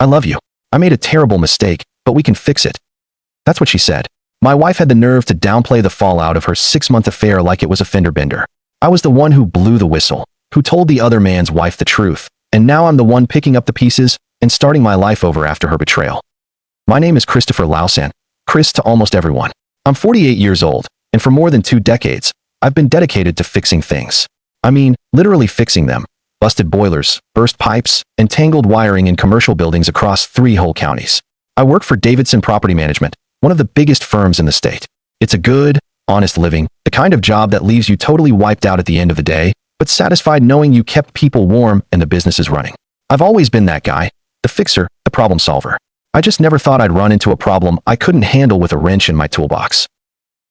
I love you. I made a terrible mistake, but we can fix it. That's what she said. My wife had the nerve to downplay the fallout of her 6-month affair like it was a fender bender. I was the one who blew the whistle, who told the other man's wife the truth, and now I'm the one picking up the pieces and starting my life over after her betrayal. My name is Christopher Lausan, Chris to almost everyone. I'm 48 years old, and for more than 2 decades, I've been dedicated to fixing things. I mean, literally fixing them. Busted boilers, burst pipes, and tangled wiring in commercial buildings across 3 whole counties. I work for Davidson Property Management, one of the biggest firms in the state. It's a good, honest living, the kind of job that leaves you totally wiped out at the end of the day, but satisfied knowing you kept people warm and the business is running. I've always been that guy, the fixer, the problem solver. I just never thought I'd run into a problem I couldn't handle with a wrench in my toolbox.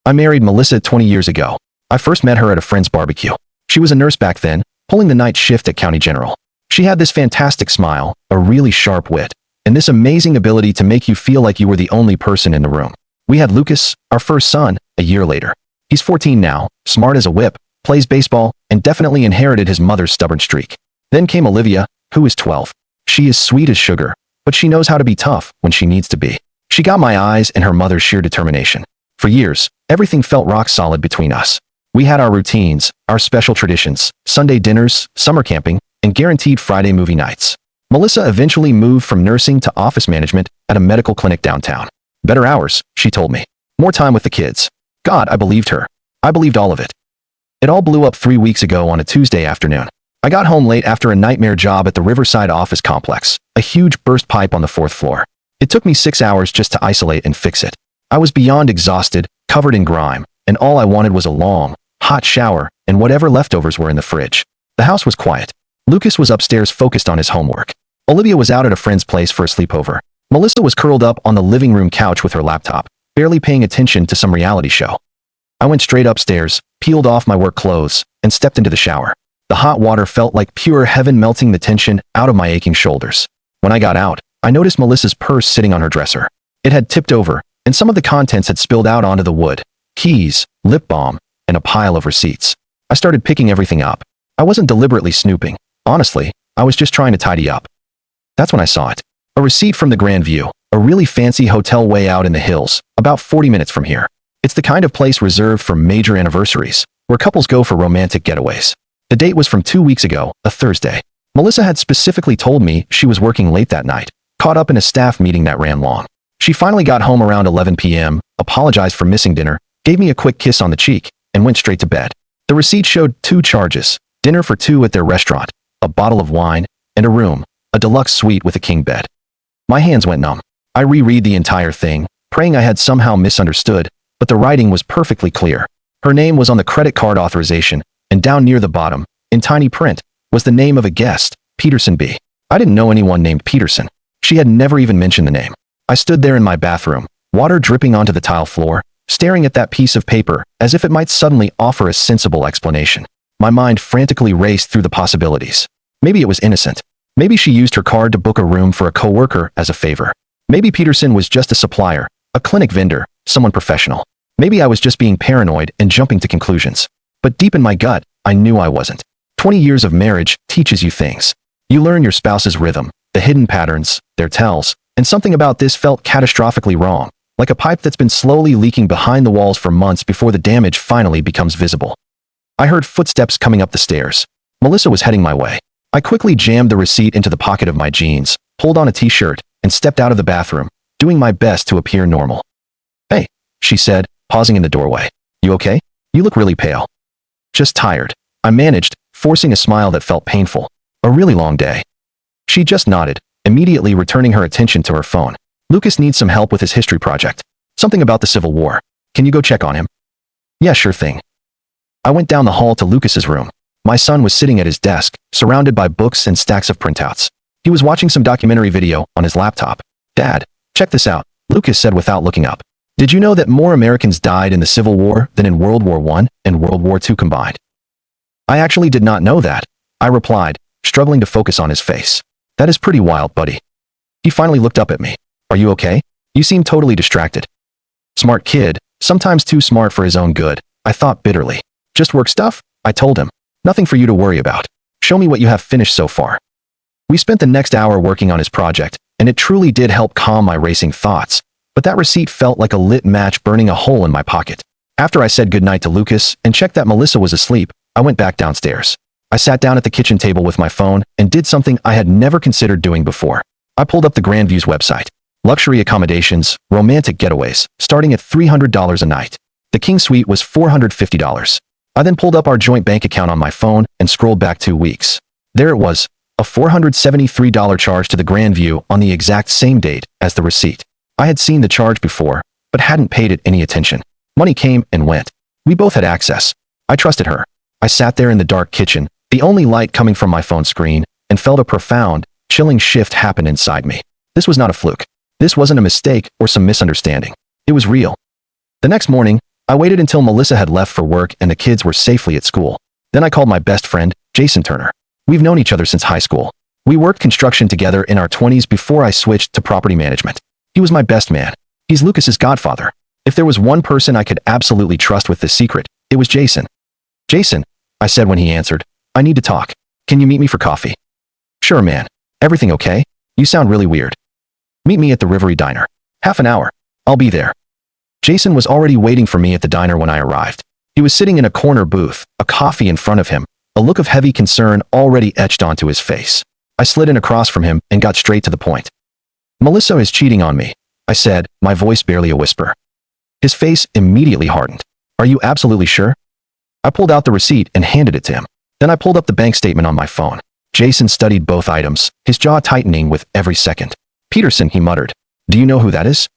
I married Melissa 20 years ago. I first met her at a friend's barbecue. She was a nurse back then, pulling the night shift at County General. She had this fantastic smile, a really sharp wit, and this amazing ability to make you feel like you were the only person in the room. We had Lucas, our first son, a year later. He's 14 now, smart as a whip, plays baseball, and definitely inherited his mother's stubborn streak. Then came Olivia, who is 12. She is sweet as sugar, but she knows how to be tough when she needs to be. She got my eyes and her mother's sheer determination. For years, everything felt rock solid between us. We had our routines, our special traditions, Sunday dinners, summer camping, and guaranteed Friday movie nights. Melissa eventually moved from nursing to office management at a medical clinic downtown. Better hours, she told me. More time with the kids. God, I believed her. I believed all of it. It all blew up 3 weeks ago on a Tuesday afternoon. I got home late after a nightmare job at the Riverside office complex, a huge burst pipe on the 4th floor. It took me 6 hours just to isolate and fix it. I was beyond exhausted, covered in grime, and all I wanted was a long, hot shower and whatever leftovers were in the fridge. The house was quiet. Lucas was upstairs focused on his homework. Olivia was out at a friend's place for a sleepover. Melissa was curled up on the living room couch with her laptop, barely paying attention to some reality show. I went straight upstairs, peeled off my work clothes, and stepped into the shower. The hot water felt like pure heaven, melting the tension out of my aching shoulders. When I got out, I noticed Melissa's purse sitting on her dresser. It had tipped over, and some of the contents had spilled out onto the wood. Keys, lip balm, and a pile of receipts. I started picking everything up. I wasn't deliberately snooping. Honestly, I was just trying to tidy up. That's when I saw it. A receipt from the Grand View, a really fancy hotel way out in the hills, about 40 minutes from here. It's the kind of place reserved for major anniversaries, where couples go for romantic getaways. The date was from 2 weeks ago, a Thursday. Melissa had specifically told me she was working late that night, caught up in a staff meeting that ran long. She finally got home around 11 p.m., apologized for missing dinner, gave me a quick kiss on the cheek, and went straight to bed. The receipt showed 2 charges, dinner for 2 at their restaurant, a bottle of wine, and a room, a deluxe suite with a king bed. My hands went numb. I reread the entire thing, praying I had somehow misunderstood, but the writing was perfectly clear. Her name was on the credit card authorization, and down near the bottom, in tiny print, was the name of a guest, Peterson B. I didn't know anyone named Peterson. She had never even mentioned the name. I stood there in my bathroom, water dripping onto the tile floor, staring at that piece of paper as if it might suddenly offer a sensible explanation. My mind frantically raced through the possibilities. Maybe it was innocent. Maybe she used her card to book a room for a coworker as a favor. Maybe Peterson was just a supplier, a clinic vendor, someone professional. Maybe I was just being paranoid and jumping to conclusions. But deep in my gut, I knew I wasn't. 20 years of marriage teaches you things. You learn your spouse's rhythm, the hidden patterns, their tells, and something about this felt catastrophically wrong, like a pipe that's been slowly leaking behind the walls for months before the damage finally becomes visible. I heard footsteps coming up the stairs. Melissa was heading my way. I quickly jammed the receipt into the pocket of my jeans, pulled on a t-shirt, and stepped out of the bathroom, doing my best to appear normal. "Hey," she said, pausing in the doorway. "You okay? You look really pale." "Just tired," I managed, forcing a smile that felt painful. "A really long day." She just nodded, immediately returning her attention to her phone. "Lucas needs some help with his history project. Something about the Civil War. Can you go check on him?" "Yeah, sure thing." I went down the hall to Lucas's room. My son was sitting at his desk, surrounded by books and stacks of printouts. He was watching some documentary video on his laptop. "Dad, check this out," Lucas said without looking up. "Did you know that more Americans died in the Civil War than in World War I and World War II combined?" "I actually did not know that," I replied, struggling to focus on his face. "That is pretty wild, buddy." He finally looked up at me. "Are you okay? You seem totally distracted." "Smart kid, sometimes too smart for his own good," I thought bitterly. "Just work stuff?" I told him. "Nothing for you to worry about. Show me what you have finished so far." We spent the next hour working on his project, and it truly did help calm my racing thoughts, but that receipt felt like a lit match burning a hole in my pocket. After I said goodnight to Lucas and checked that Melissa was asleep, I went back downstairs. I sat down at the kitchen table with my phone and did something I had never considered doing before. I pulled up the Grandview's website. Luxury accommodations, romantic getaways, starting at $300 a night. The King Suite was $450. I then pulled up our joint bank account on my phone and scrolled back 2 weeks. There it was, a $473 charge to the Grandview on the exact same date as the receipt. I had seen the charge before, but hadn't paid it any attention. Money came and went. We both had access. I trusted her. I sat there in the dark kitchen, the only light coming from my phone screen, and felt a profound, chilling shift happen inside me. This was not a fluke. This wasn't a mistake or some misunderstanding. It was real. The next morning, I waited until Melissa had left for work and the kids were safely at school. Then I called my best friend, Jason Turner. We've known each other since high school. We worked construction together in our 20s before I switched to property management. He was my best man. He's Lucas's godfather. If there was one person I could absolutely trust with this secret, it was Jason. Jason, I said when he answered, I need to talk. Can you meet me for coffee? Sure, man. Everything okay? You sound really weird. Meet me at the Rivery Diner. Half an hour. I'll be there. Jason was already waiting for me at the diner when I arrived. He was sitting in a corner booth, a coffee in front of him, a look of heavy concern already etched onto his face. I slid in across from him and got straight to the point. Melissa is cheating on me, I said, my voice barely a whisper. His face immediately hardened. Are you absolutely sure? I pulled out the receipt and handed it to him. Then I pulled up the bank statement on my phone. Jason studied both items, his jaw tightening with every second. Peterson, he muttered. Do you know who that is?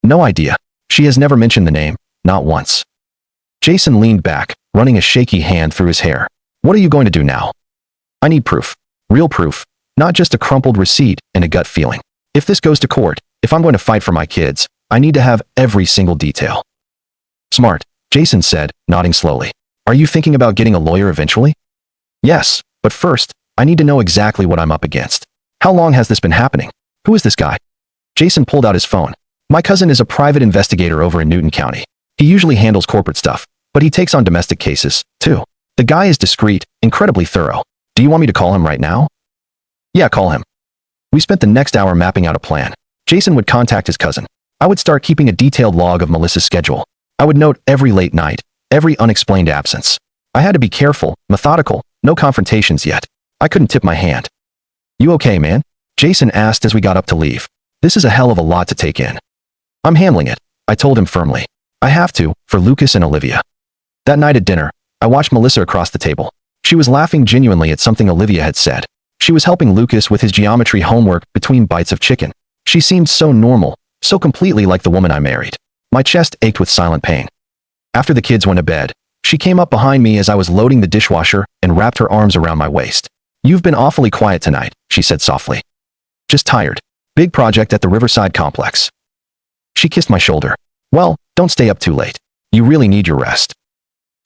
No idea. She has never mentioned the name, not once. Jason leaned back, running a shaky hand through his hair. What are you going to do now? I need proof. Real proof. Not just a crumpled receipt and a gut feeling. If this goes to court, if I'm going to fight for my kids, I need to have every single detail. Smart, Jason said, nodding slowly. Are you thinking about getting a lawyer eventually? Yes, but first, I need to know exactly what I'm up against. How long has this been happening? Who is this guy? Jason pulled out his phone. My cousin is a private investigator over in Newton County. He usually handles corporate stuff, but he takes on domestic cases, too. The guy is discreet, incredibly thorough. Do you want me to call him right now? Yeah, call him. We spent the next hour mapping out a plan. Jason would contact his cousin. I would start keeping a detailed log of Melissa's schedule. I would note every late night, every unexplained absence. I had to be careful, methodical, no confrontations yet. I couldn't tip my hand. You okay, man? Jason asked as we got up to leave. This is a hell of a lot to take in. I'm handling it, I told him firmly. I have to, for Lucas and Olivia. That night at dinner, I watched Melissa across the table. She was laughing genuinely at something Olivia had said. She was helping Lucas with his geometry homework between bites of chicken. She seemed so normal, so completely like the woman I married. My chest ached with silent pain. After the kids went to bed, she came up behind me as I was loading the dishwasher and wrapped her arms around my waist. You've been awfully quiet tonight, she said softly. Just tired. Big project at the Riverside complex. She kissed my shoulder. Well, don't stay up too late. You really need your rest.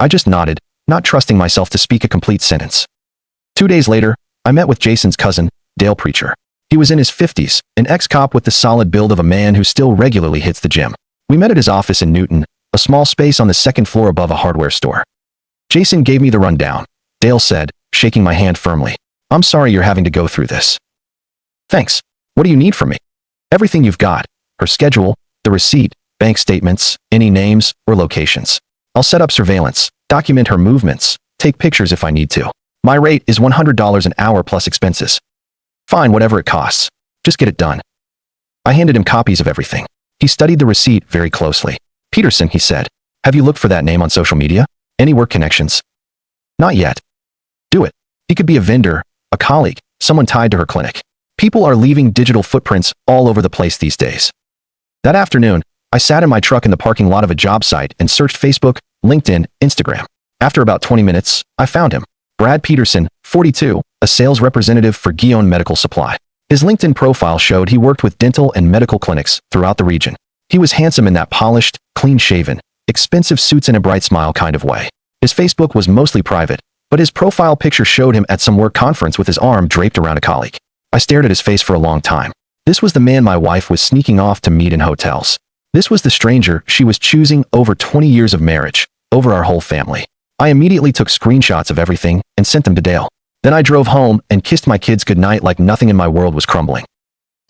I just nodded, not trusting myself to speak a complete sentence. 2 days later, I met with Jason's cousin, Dale Preacher. He was in his 50s, an ex-cop with the solid build of a man who still regularly hits the gym. We met at his office in Newton, a small space on the second floor above a hardware store. Jason gave me the rundown. Dale said, shaking my hand firmly. I'm sorry you're having to go through this. Thanks. What do you need from me? Everything you've got. Her schedule, the receipt, bank statements, any names or locations. I'll set up surveillance, document her movements, take pictures if I need to. My rate is $100 an hour plus expenses. Fine, whatever it costs. Just get it done. I handed him copies of everything. He studied the receipt very closely. Peterson, he said. Have you looked for that name on social media? Any work connections? Not yet. Do it. He could be a vendor, a colleague, someone tied to her clinic. People are leaving digital footprints all over the place these days. That afternoon, I sat in my truck in the parking lot of a job site and searched Facebook, LinkedIn, Instagram. After about 20 minutes, I found him. Brad Peterson, 42, a sales representative for Guion Medical Supply. His LinkedIn profile showed he worked with dental and medical clinics throughout the region. He was handsome in that polished, clean-shaven, expensive suits and a bright smile kind of way. His Facebook was mostly private, but his profile picture showed him at some work conference with his arm draped around a colleague. I stared at his face for a long time. This was the man my wife was sneaking off to meet in hotels. This was the stranger she was choosing over 20 years of marriage, over our whole family. I immediately took screenshots of everything and sent them to Dale. Then I drove home and kissed my kids goodnight like nothing in my world was crumbling.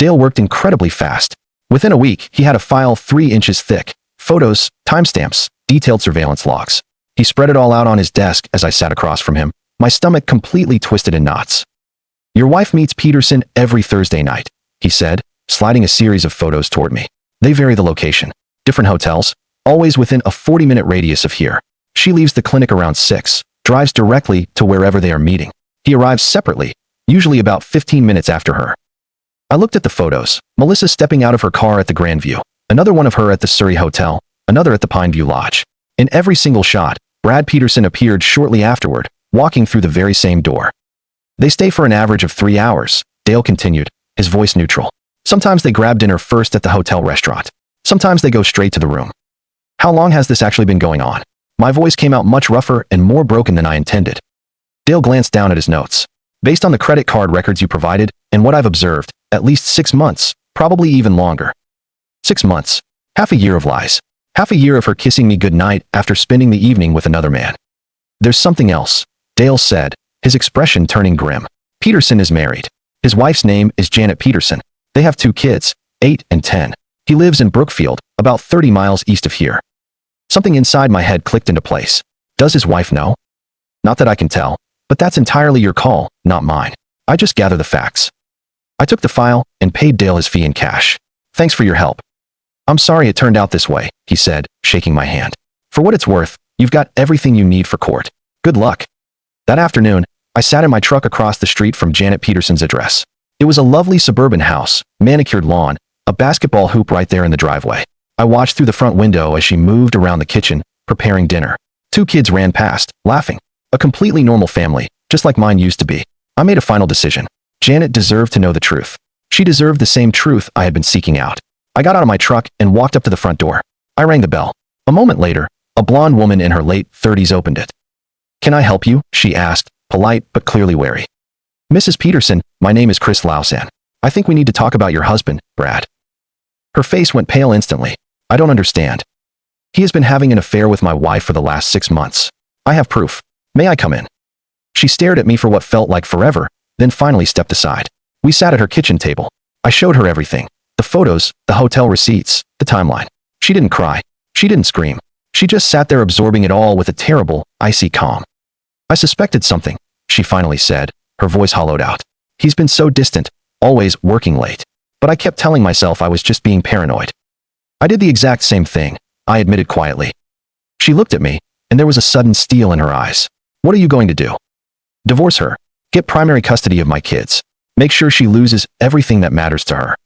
Dale worked incredibly fast. Within a week, he had a file 3 inches thick. Photos, timestamps, detailed surveillance logs. He spread it all out on his desk as I sat across from him, my stomach completely twisted in knots. "Your wife meets Peterson every Thursday night," he said, sliding a series of photos toward me. "They vary the location. Different hotels, always within a 40-minute radius of here. She leaves the clinic around 6, drives directly to wherever they are meeting. He arrives separately, usually about 15 minutes after her." I looked at the photos. Melissa stepping out of her car at the Grandview, another one of her at the Surrey Hotel, another at the Pineview Lodge. In every single shot, Brad Peterson appeared shortly afterward, walking through the very same door. "They stay for an average of 3 hours, Dale continued, his voice neutral. "Sometimes they grab dinner first at the hotel restaurant. Sometimes they go straight to the room." "How long has this actually been going on?" My voice came out much rougher and more broken than I intended. Dale glanced down at his notes. "Based on the credit card records you provided, and what I've observed, at least 6 months, probably even longer." 6 months. Half a year of lies. Half a year of her kissing me goodnight after spending the evening with another man. "There's something else," Dale said, his expression turning grim. "Peterson is married. His wife's name is Janet Peterson. They have 2 kids, 8 and 10. He lives in Brookfield, about 30 miles east of here." Something inside my head clicked into place. Does his wife know? Not that I can tell, but that's entirely your call, not mine. I just gather the facts. I took the file and paid Dale his fee in cash. "Thanks for your help." "I'm sorry it turned out this way," he said, shaking my hand. "For what it's worth, you've got everything you need for court. Good luck." That afternoon, I sat in my truck across the street from Janet Peterson's address. It was a lovely suburban house, manicured lawn, a basketball hoop right there in the driveway. I watched through the front window as she moved around the kitchen, preparing dinner. 2 kids ran past, laughing. A completely normal family, just like mine used to be. I made a final decision. Janet deserved to know the truth. She deserved the same truth I had been seeking out. I got out of my truck and walked up to the front door. I rang the bell. A moment later, a blonde woman in her late 30s opened it. "Can I help you?" she asked, polite but clearly wary. "Mrs. Peterson, my name is Chris Lausan. I think we need to talk about your husband, Brad." Her face went pale instantly. "I don't understand." "He has been having an affair with my wife for the last 6 months. I have proof. May I come in?" She stared at me for what felt like forever, then finally stepped aside. We sat at her kitchen table. I showed her everything. The photos, the hotel receipts, the timeline. She didn't cry. She didn't scream. She just sat there absorbing it all with a terrible, icy calm. "I suspected something," she finally said, her voice hollowed out. "He's been so distant, always working late. But I kept telling myself I was just being paranoid." "I did the exact same thing," I admitted quietly. She looked at me, and there was a sudden steel in her eyes. "What are you going to do?" "Divorce her. Get primary custody of my kids. Make sure she loses everything that matters to her."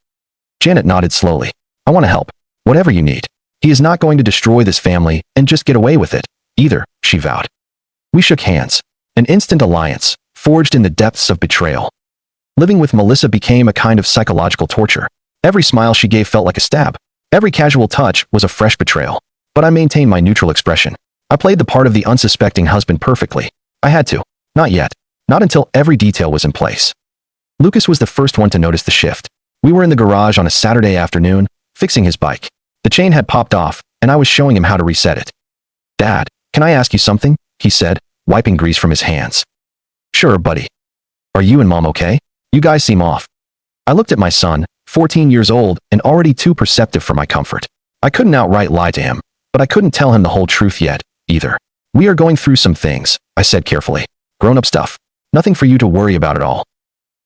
Janet nodded slowly. "I want to help. Whatever you need. He is not going to destroy this family and just get away with it, either," she vowed. We shook hands. An instant alliance, forged in the depths of betrayal. Living with Melissa became a kind of psychological torture. Every smile she gave felt like a stab. Every casual touch was a fresh betrayal. But I maintained my neutral expression. I played the part of the unsuspecting husband perfectly. I had to. Not yet. Not until every detail was in place. Lucas was the first one to notice the shift. We were in the garage on a Saturday afternoon, fixing his bike. The chain had popped off, and I was showing him how to reset it. "Dad, can I ask you something?" he said, wiping grease from his hands. "Sure, buddy." "Are you and Mom okay? You guys seem off." I looked at my son, 14 years old and already too perceptive for my comfort. I couldn't outright lie to him, but I couldn't tell him the whole truth yet, either. "We are going through some things," I said carefully. "Grown-up stuff. Nothing for you to worry about at all."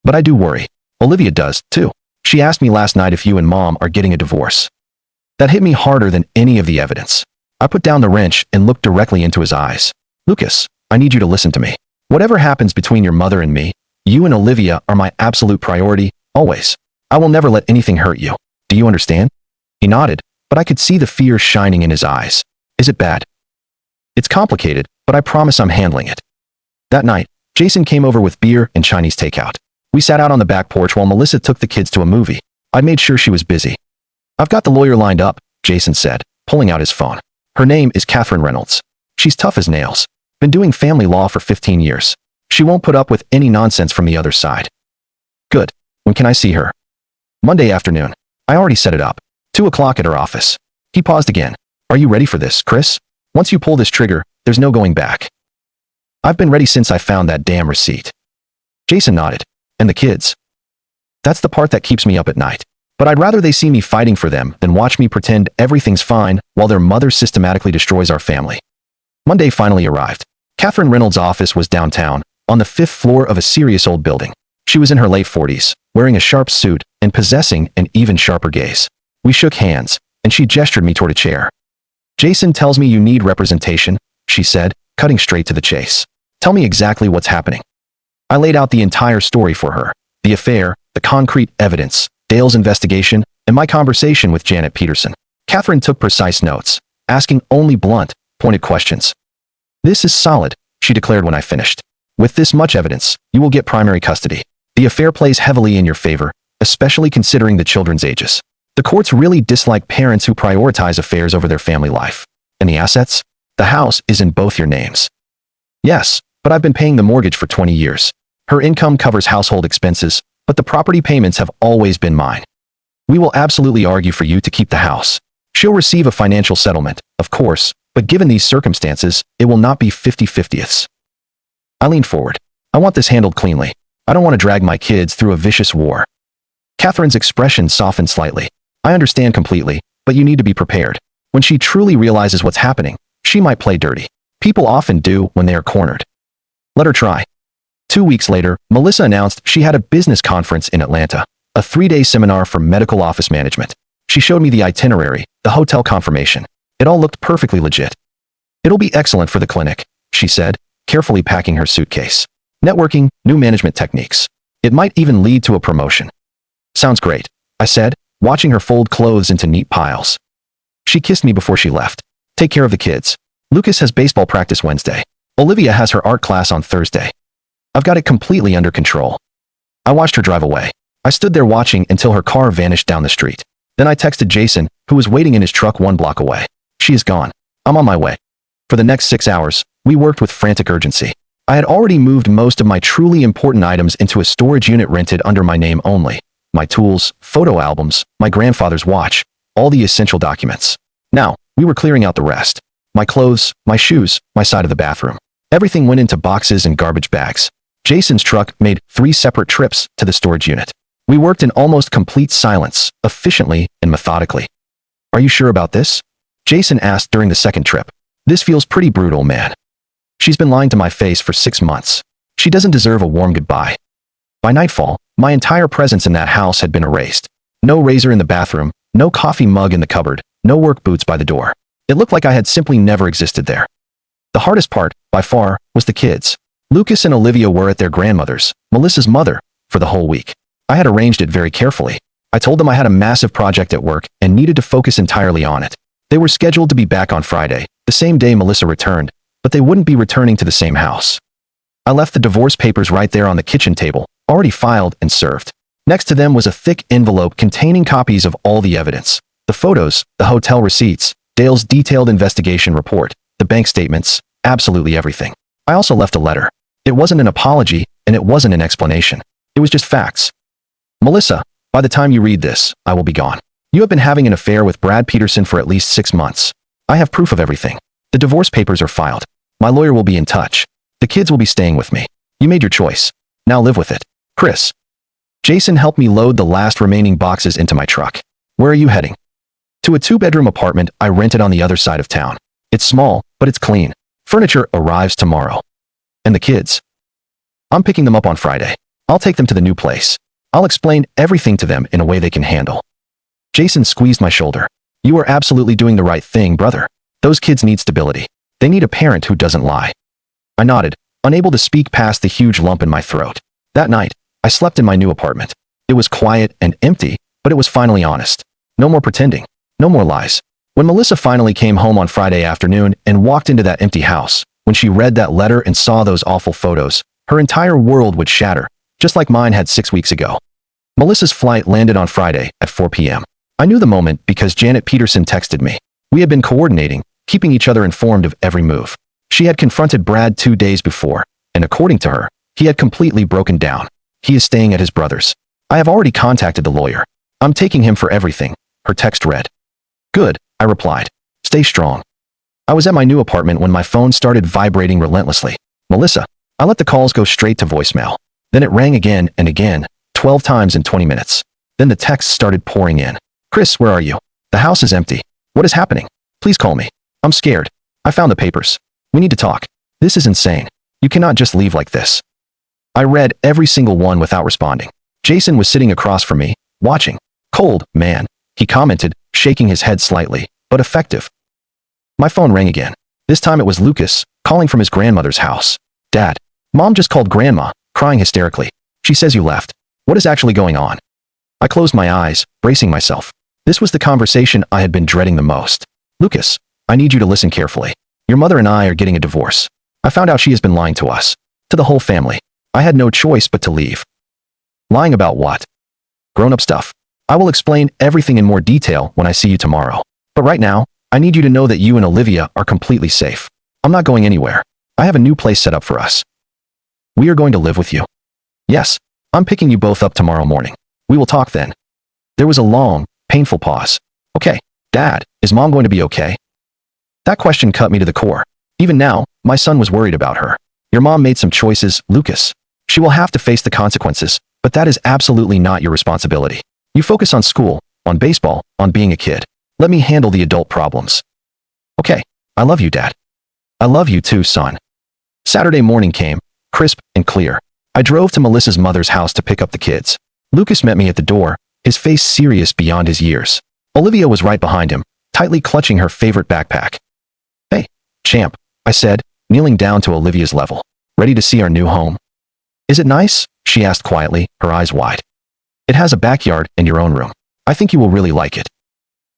"But I do worry. Olivia does, too. She asked me last night if you and Mom are getting a divorce." That hit me harder than any of the evidence. I put down the wrench and looked directly into his eyes. "Lucas, I need you to listen to me. Whatever happens between your mother and me, you and Olivia are my absolute priority, always. I will never let anything hurt you. Do you understand?" He nodded, but I could see the fear shining in his eyes. "Is it bad?" "It's complicated, but I promise I'm handling it." That night, Jason came over with beer and Chinese takeout. We sat out on the back porch while Melissa took the kids to a movie. I made sure she was busy. "I've got the lawyer lined up," Jason said, pulling out his phone. "Her name is Catherine Reynolds. She's tough as nails. Been doing family law for 15 years. She won't put up with any nonsense from the other side." "Good. When can I see her?" "Monday afternoon. I already set it up. 2 o'clock at her office." He paused again. "Are you ready for this, Chris? Once you pull this trigger, there's no going back." "I've been ready since I found that damn receipt." Jason nodded. "And the kids?" That's the part that keeps me up at night. But I'd rather they see me fighting for them than watch me pretend everything's fine while their mother systematically destroys our family. Monday finally arrived. Catherine Reynolds' office was downtown, on the 5th floor of a serious old building. She was in her late 40s, wearing a sharp suit and possessing an even sharper gaze. We shook hands, and she gestured me toward a chair. "Jason tells me you need representation," she said, cutting straight to the chase. "Tell me exactly what's happening." I laid out the entire story for her. The affair, the concrete evidence, Dale's investigation, and my conversation with Janet Peterson. Catherine took precise notes, asking only blunt, pointed questions. "This is solid," she declared when I finished. "With this much evidence, you will get primary custody. The affair plays heavily in your favor, especially considering the children's ages. The courts really dislike parents who prioritize affairs over their family life. And the assets? The house is in both your names." "Yes, but I've been paying the mortgage for 20 years. Her income covers household expenses, but the property payments have always been mine. We will absolutely argue for you to keep the house. She'll receive a financial settlement, of course, but given these circumstances, it will not be 50-50ths. I leaned forward. "I want this handled cleanly. I don't want to drag my kids through a vicious war." Catherine's expression softened slightly. "I understand completely, but you need to be prepared. When she truly realizes what's happening, she might play dirty. People often do when they are cornered. Let her try." 2 weeks later, Melissa announced she had a business conference in Atlanta, a 3-day seminar for medical office management. She showed me the itinerary, the hotel confirmation. It all looked perfectly legit. "It'll be excellent for the clinic," she said, carefully packing her suitcase. "Networking, new management techniques. It might even lead to a promotion." "Sounds great," I said, watching her fold clothes into neat piles. She kissed me before she left. "Take care of the kids. Lucas has baseball practice Wednesday. Olivia has her art class on Thursday. I've got it completely under control." I watched her drive away. I stood there watching until her car vanished down the street. Then I texted Jason, who was waiting in his truck 1 block away. "She is gone. I'm on my way." For the next 6 hours, we worked with frantic urgency. I had already moved most of my truly important items into a storage unit rented under my name only. My tools, photo albums, my grandfather's watch, all the essential documents. Now, we were clearing out the rest. My clothes, my shoes, my side of the bathroom. Everything went into boxes and garbage bags. Jason's truck made 3 separate trips to the storage unit. We worked in almost complete silence, efficiently and methodically. "Are you sure about this?" Jason asked during the second trip. "This feels pretty brutal, man. She's been lying to my face for 6 months. She doesn't deserve a warm goodbye." By nightfall, my entire presence in that house had been erased. No razor in the bathroom, no coffee mug in the cupboard, no work boots by the door. It looked like I had simply never existed there. The hardest part, by far, was the kids. Lucas and Olivia were at their grandmother's, Melissa's mother, for the whole week. I had arranged it very carefully. I told them I had a massive project at work and needed to focus entirely on it. They were scheduled to be back on Friday, the same day Melissa returned, but they wouldn't be returning to the same house. I left the divorce papers right there on the kitchen table, already filed and served. Next to them was a thick envelope containing copies of all the evidence. The photos, the hotel receipts, Dale's detailed investigation report, the bank statements, absolutely everything. I also left a letter. It wasn't an apology, and it wasn't an explanation. It was just facts. "Melissa, by the time you read this, I will be gone. You have been having an affair with Brad Peterson for at least 6 months. I have proof of everything. The divorce papers are filed. My lawyer will be in touch. The kids will be staying with me. You made your choice. Now live with it. Chris." Jason helped me load the last remaining boxes into my truck. "Where are you heading?" "To a 2-bedroom apartment I rented on the other side of town. It's small, but it's clean. Furniture arrives tomorrow." "And the kids?" "I'm picking them up on Friday. I'll take them to the new place. I'll explain everything to them in a way they can handle." Jason squeezed my shoulder. "You are absolutely doing the right thing, brother. Those kids need stability. They need a parent who doesn't lie." I nodded, unable to speak past the huge lump in my throat. That night, I slept in my new apartment. It was quiet and empty, but it was finally honest. No more pretending. No more lies. When Melissa finally came home on Friday afternoon and walked into that empty house, when she read that letter and saw those awful photos, her entire world would shatter, just like mine had 6 weeks ago. Melissa's flight landed on Friday at 4 p.m. I knew the moment because Janet Peterson texted me. We had been coordinating, keeping each other informed of every move. She had confronted Brad 2 days before, and according to her, he had completely broken down. He is staying at his brother's. "I have already contacted the lawyer. I'm taking him for everything," her text read. "Good," I replied. "Stay strong." I was at my new apartment when my phone started vibrating relentlessly. "Melissa." I let the calls go straight to voicemail. Then it rang again and again, 12 times in 20 minutes. Then the texts started pouring in. Chris, where are you? The house is empty. What is happening? Please call me. I'm scared. I found the papers. We need to talk. This is insane. You cannot just leave like this. I read every single one without responding. Jason was sitting across from me, watching. Cold, man, he commented, shaking his head slightly, but effective. My phone rang again. This time it was Lucas, calling from his grandmother's house. Dad, Mom just called Grandma, crying hysterically. She says you left. What is actually going on? I closed my eyes, bracing myself. This was the conversation I had been dreading the most. Lucas, I need you to listen carefully. Your mother and I are getting a divorce. I found out she has been lying to us. To the whole family. I had no choice but to leave. Lying about what? Grown-up stuff. I will explain everything in more detail when I see you tomorrow. But right now, I need you to know that you and Olivia are completely safe. I'm not going anywhere. I have a new place set up for us. We are going to live with you. Yes, I'm picking you both up tomorrow morning. We will talk then. There was a long, painful pause. Okay, Dad, is Mom going to be okay? That question cut me to the core. Even now, my son was worried about her. Your mom made some choices, Lucas. She will have to face the consequences, but that is absolutely not your responsibility. You focus on school, on baseball, on being a kid. Let me handle the adult problems. Okay, I love you, Dad. I love you too, son. Saturday morning came, crisp and clear. I drove to Melissa's mother's house to pick up the kids. Lucas met me at the door, his face serious beyond his years. Olivia was right behind him, tightly clutching her favorite backpack. Hey, champ, I said, kneeling down to Olivia's level. Ready to see our new home? Is it nice? She asked quietly, her eyes wide. It has a backyard and your own room. I think you will really like it.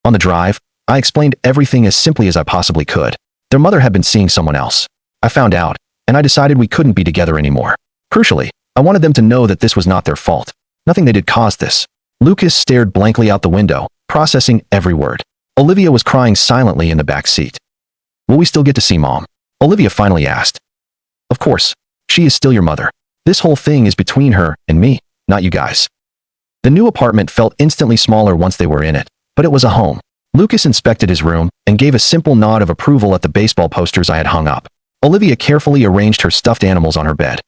On the drive, I explained everything as simply as I possibly could. Their mother had been seeing someone else. I found out, and I decided we couldn't be together anymore. Crucially, I wanted them to know that this was not their fault. Nothing they did caused this. Lucas stared blankly out the window, processing every word. Olivia was crying silently in the back seat. Will we still get to see Mom? Olivia finally asked. Of course. She is still your mother. This whole thing is between her and me, not you guys. The new apartment felt instantly smaller once they were in it, but it was a home. Lucas inspected his room and gave a simple nod of approval at the baseball posters I had hung up. Olivia carefully arranged her stuffed animals on her bed.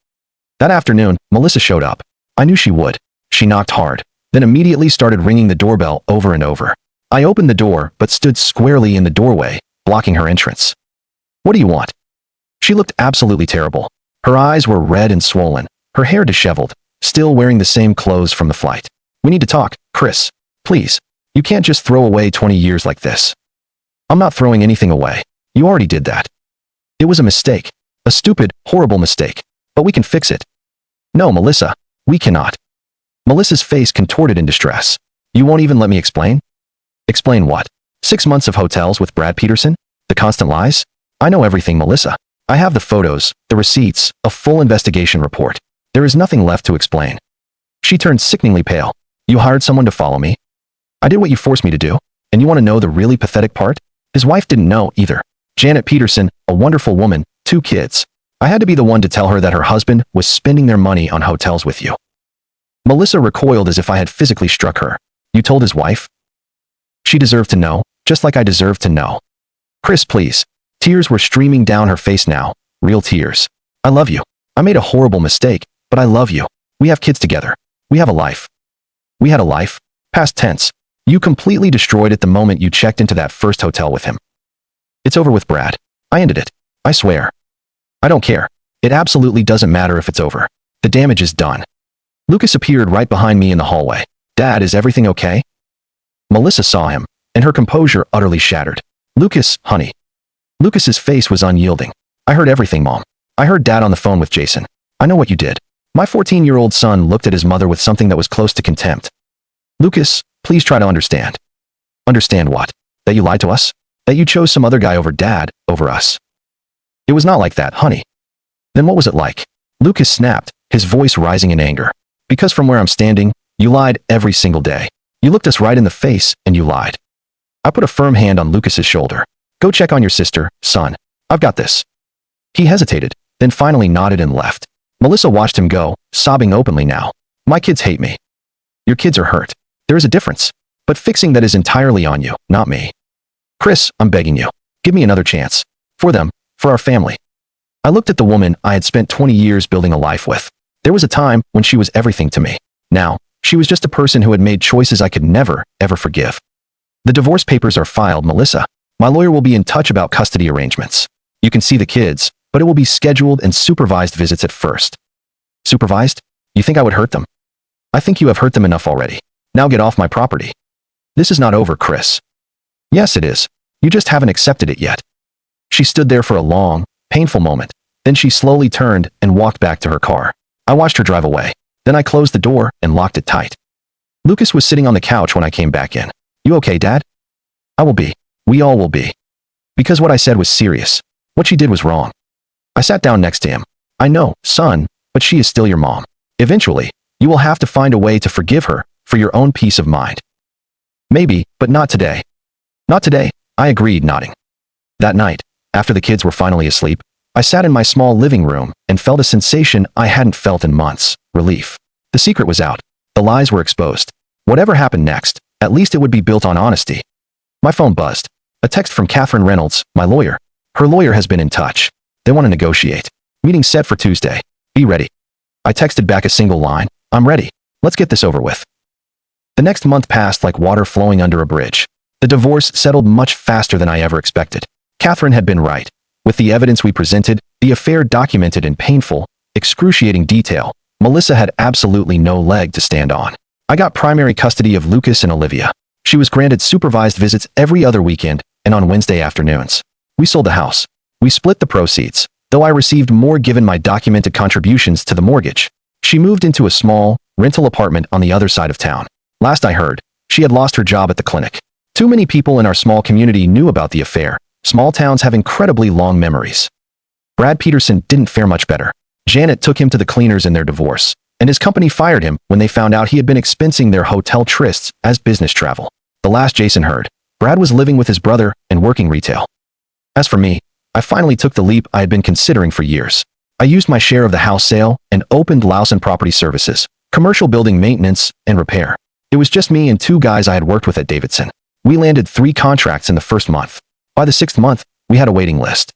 That afternoon, Melissa showed up. I knew she would. She knocked hard, then immediately started ringing the doorbell over and over. I opened the door but stood squarely in the doorway, blocking her entrance. What do you want? She looked absolutely terrible. Her eyes were red and swollen, her hair disheveled, still wearing the same clothes from the flight. We need to talk, Chris. Please. You can't just throw away 20 years like this. I'm not throwing anything away. You already did that. It was a mistake. A stupid, horrible mistake. But we can fix it. No, Melissa. We cannot. Melissa's face contorted in distress. You won't even let me explain? Explain what? 6 months of hotels with Brad Peterson? The constant lies? I know everything, Melissa. I have the photos, the receipts, a full investigation report. There is nothing left to explain. She turned sickeningly pale. You hired someone to follow me? I did what you forced me to do, and you want to know the really pathetic part? His wife didn't know either. Janet Peterson, a wonderful woman, 2 kids. I had to be the one to tell her that her husband was spending their money on hotels with you. Melissa recoiled as if I had physically struck her. You told his wife? She deserved to know, just like I deserved to know. Chris, please. Tears were streaming down her face now, real tears. I love you. I made a horrible mistake, but I love you. We have kids together. We have a life. We had a life? Past tense. You completely destroyed it the moment you checked into that first hotel with him. It's over with Brad. I ended it. I swear. I don't care. It absolutely doesn't matter if it's over. The damage is done. Lucas appeared right behind me in the hallway. Dad, is everything okay? Melissa saw him, and her composure utterly shattered. Lucas, honey. Lucas's face was unyielding. I heard everything, Mom. I heard Dad on the phone with Jason. I know what you did. My 14-year-old son looked at his mother with something that was close to contempt. Lucas, please try to understand. Understand what? That you lied to us? That you chose some other guy over Dad, over us? It was not like that, honey. Then what was it like? Lucas snapped, his voice rising in anger. Because from where I'm standing, you lied every single day. You looked us right in the face, and you lied. I put a firm hand on Lucas's shoulder. Go check on your sister, son. I've got this. He hesitated, then finally nodded and left. Melissa watched him go, sobbing openly now. My kids hate me. Your kids are hurt. There is a difference. But fixing that is entirely on you, not me. Chris, I'm begging you. Give me another chance. For them, for our family. I looked at the woman I had spent 20 years building a life with. There was a time when she was everything to me. Now, She was just a person who had made choices I could never, ever forgive. The divorce papers are filed, Melissa. My lawyer will be in touch about custody arrangements. You can see the kids, but it will be scheduled and supervised visits at first. Supervised? You think I would hurt them? I think you have hurt them enough already. Now get off my property. This is not over, Chris. Yes, it is. You just haven't accepted it yet. She stood there for a long, painful moment. Then she slowly turned and walked back to her car. I watched her drive away. Then I closed the door and locked it tight. Lucas was sitting on the couch when I came back in. You okay, Dad? I will be. We all will be. Because what I said was serious. What she did was wrong. I sat down next to him. I know, son, but she is still your mom. Eventually, you will have to find a way to forgive her for your own peace of mind. Maybe, but not today. Not today, I agreed, nodding. That night, after the kids were finally asleep, I sat in my small living room and felt a sensation I hadn't felt in months, relief. The secret was out. The lies were exposed. Whatever happened next, at least it would be built on honesty. My phone buzzed. A text from Catherine Reynolds, my lawyer. Her lawyer has been in touch. They want to negotiate. Meeting set for Tuesday. Be ready. I texted back a single line. I'm ready. Let's get this over with. The next month passed like water flowing under a bridge. The divorce settled much faster than I ever expected. Catherine had been right. With the evidence we presented, the affair documented in painful, excruciating detail, Melissa had absolutely no leg to stand on. I got primary custody of Lucas and Olivia. She was granted supervised visits every other weekend and on Wednesday afternoons. We sold the house. We split the proceeds, though I received more given my documented contributions to the mortgage. She moved into a small, rental apartment on the other side of town. Last I heard, she had lost her job at the clinic. Too many people in our small community knew about the affair. Small towns have incredibly long memories. Brad Peterson didn't fare much better. Janet took him to the cleaners in their divorce, and his company fired him when they found out he had been expensing their hotel trysts as business travel. The last Jason heard, Brad was living with his brother and working retail. As for me, I finally took the leap I had been considering for years. I used my share of the house sale and opened Lawson Property Services, commercial building maintenance and repair. It was just me and two guys I had worked with at Davidson. We landed 3 contracts in the first month. By the 6th month, we had a waiting list.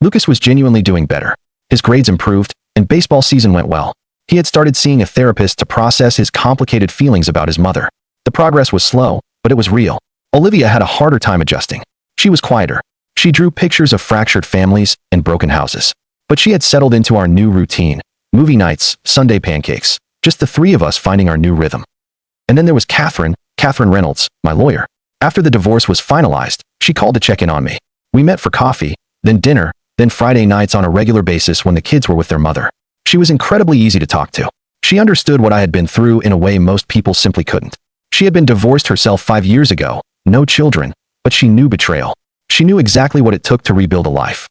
Lucas was genuinely doing better. His grades improved, and baseball season went well. He had started seeing a therapist to process his complicated feelings about his mother. The progress was slow, but it was real. Olivia had a harder time adjusting. She was quieter. She drew pictures of fractured families and broken houses. But she had settled into our new routine. Movie nights, Sunday pancakes, just the 3 of us finding our new rhythm. And then there was Catherine Reynolds, my lawyer. After the divorce was finalized, she called to check in on me. We met for coffee, then dinner, then Friday nights on a regular basis when the kids were with their mother. She was incredibly easy to talk to. She understood what I had been through in a way most people simply couldn't. She had been divorced herself 5 years ago, no children, but she knew betrayal. She knew exactly what it took to rebuild a life.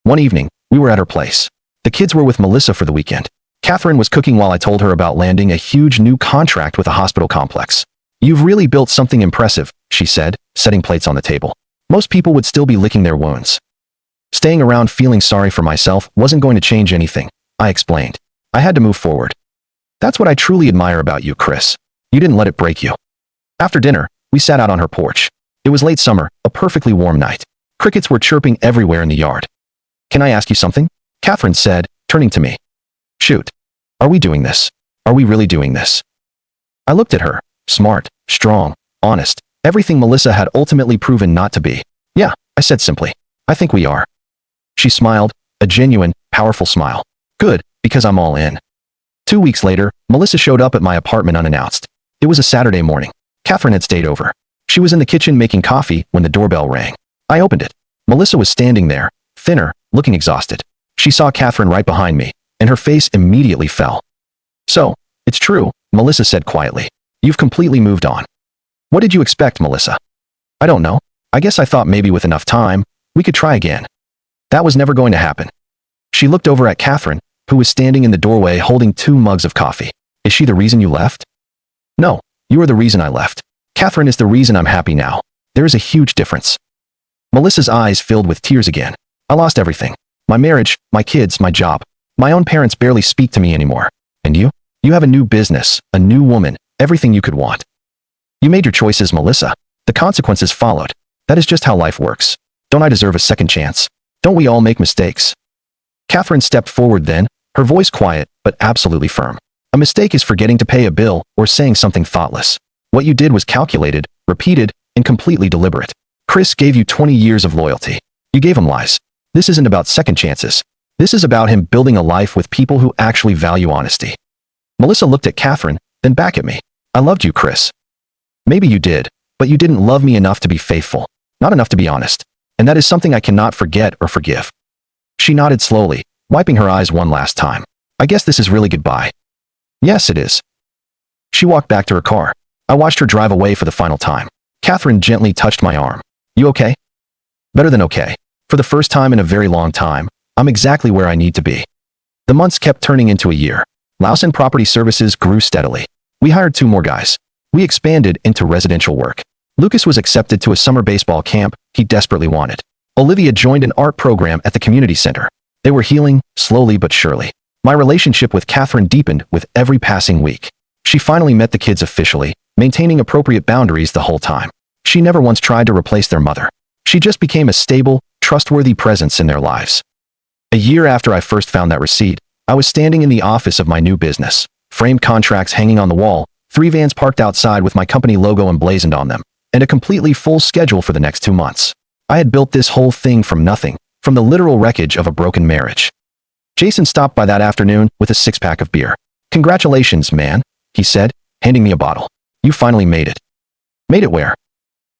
One evening, we were at her place. The kids were with Melissa for the weekend. Catherine was cooking while I told her about landing a huge new contract with a hospital complex. You've really built something impressive, she said, setting plates on the table. Most people would still be licking their wounds. Staying around feeling sorry for myself wasn't going to change anything, I explained. I had to move forward. That's what I truly admire about you, Chris. You didn't let it break you. After dinner, we sat out on her porch. It was late summer, a perfectly warm night. Crickets were chirping everywhere in the yard. Can I ask you something? Catherine said, turning to me. Shoot. Are we doing this? Are we really doing this? I looked at her. Smart, strong, honest, everything Melissa had ultimately proven not to be. Yeah, I said simply. I think we are. She smiled, a genuine, powerful smile. Good, because I'm all in. 2 weeks later, Melissa showed up at my apartment unannounced. It was a Saturday morning. Catherine had stayed over. She was in the kitchen making coffee when the doorbell rang. I opened it. Melissa was standing there, thinner, looking exhausted. She saw Catherine right behind me, and her face immediately fell. So, it's true, Melissa said quietly. You've completely moved on. What did you expect, Melissa? I don't know. I guess I thought maybe with enough time, we could try again. That was never going to happen. She looked over at Catherine, who was standing in the doorway holding 2 mugs of coffee. Is she the reason you left? No, you are the reason I left. Catherine is the reason I'm happy now. There is a huge difference. Melissa's eyes filled with tears again. I lost everything. My marriage, my kids, my job. My own parents barely speak to me anymore. And you? You have a new business, a new woman, everything you could want. You made your choices, Melissa. The consequences followed. That is just how life works. Don't I deserve a second chance? Don't we all make mistakes? Catherine stepped forward then, her voice quiet, but absolutely firm. A mistake is forgetting to pay a bill or saying something thoughtless. What you did was calculated, repeated, and completely deliberate. Chris gave you 20 years of loyalty. You gave him lies. This isn't about second chances. This is about him building a life with people who actually value honesty. Melissa looked at Catherine, then back at me. I loved you, Chris. Maybe you did, but you didn't love me enough to be faithful, not enough to be honest. And that is something I cannot forget or forgive. She nodded slowly, wiping her eyes one last time. I guess this is really goodbye. Yes, it is. She walked back to her car. I watched her drive away for the final time. Catherine gently touched my arm. You okay? Better than okay. For the first time in a very long time, I'm exactly where I need to be. The months kept turning into a year. Lawson Property Services grew steadily. We hired 2 more guys. We expanded into residential work. Lucas was accepted to a summer baseball camp he desperately wanted. Olivia joined an art program at the community center. They were healing, slowly but surely. My relationship with Catherine deepened with every passing week. She finally met the kids officially, maintaining appropriate boundaries the whole time. She never once tried to replace their mother. She just became a stable, trustworthy presence in their lives. A year after I first found that receipt, I was standing in the office of my new business. Framed contracts hanging on the wall, 3 vans parked outside with my company logo emblazoned on them, and a completely full schedule for the next 2 months. I had built this whole thing from nothing, from the literal wreckage of a broken marriage. Jason stopped by that afternoon with a 6-pack of beer. Congratulations, man, he said, handing me a bottle. You finally made it. Made it where?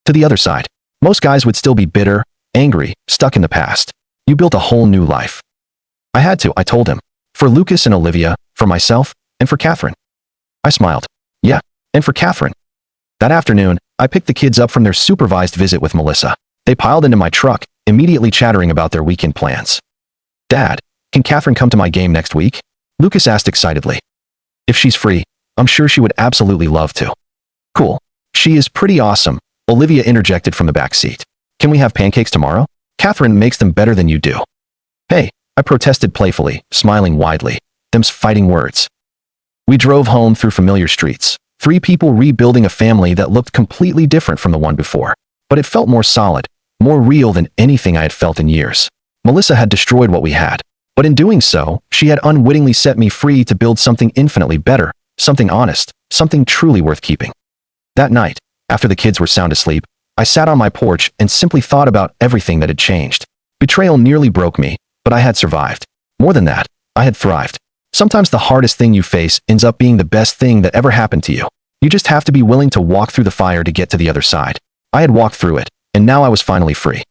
To the other side. Most guys would still be bitter, angry, stuck in the past. You built a whole new life. I had to, I told him. For Lucas and Olivia, for myself, and for Catherine. I smiled. Yeah, and for Catherine. That afternoon, I picked the kids up from their supervised visit with Melissa. They piled into my truck, immediately chattering about their weekend plans. Dad, can Catherine come to my game next week? Lucas asked excitedly. If she's free, I'm sure she would absolutely love to. Cool. She is pretty awesome, Olivia interjected from the back seat. Can we have pancakes tomorrow? Catherine makes them better than you do. Hey, I protested playfully, smiling widely. Them's fighting words. We drove home through familiar streets. 3 people rebuilding a family that looked completely different from the one before. But it felt more solid, more real than anything I had felt in years. Melissa had destroyed what we had. But in doing so, she had unwittingly set me free to build something infinitely better, something honest, something truly worth keeping. That night, after the kids were sound asleep, I sat on my porch and simply thought about everything that had changed. Betrayal nearly broke me, but I had survived. More than that, I had thrived. Sometimes the hardest thing you face ends up being the best thing that ever happened to you. You just have to be willing to walk through the fire to get to the other side. I had walked through it, and now I was finally free.